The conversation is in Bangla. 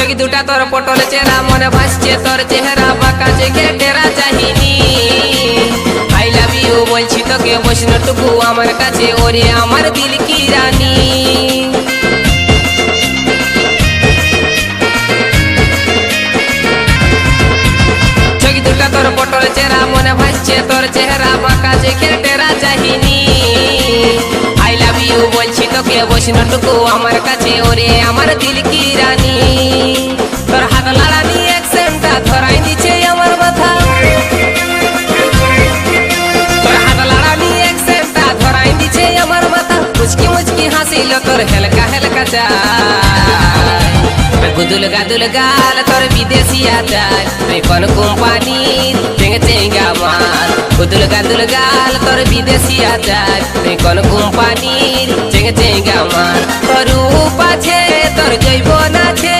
চোখ দুটা তোর পটল চেরা মনে ভাসছে তোর চেহারা বাঁকা চোখে টেরা চাহিনি আই লাভ ইউ বলছি তোকে বসনটুকু আমার কাছে ওরে আমার দিল কি রানী চোখ দুটা তোর পটল চেরা মনে ভাসছে তোর চেহারা বাঁকা চোখে টেরা চাহিনি আই লাভ ইউ বলছি তোকে বসনটুকু আমার কাছে ওরে আমার দিল কি রানী তোর হাত লাড়ানি অ্যাকসেন্টটা ধরাই দিচ্ছে আমার মাথা তোর হাত লাড়ানি অ্যাকসেন্টটা ধরাই দিচ্ছে আমার মাথা মুচকি মুচকি হাসিল তোর হেলকা হেলকা চাই গুদুল গাদুল গাল তোর বিদেশি আচার তুই কোন কোম্পানির চেঙ্গে চেঙ্গা মাল গুদুল গাদুল গাল তোর বিদেশি আচার তুই কোন কোম্পানির চেঙ্গে চেঙ্গা মাল তোর রূপ আছে তোর জৈবন আছে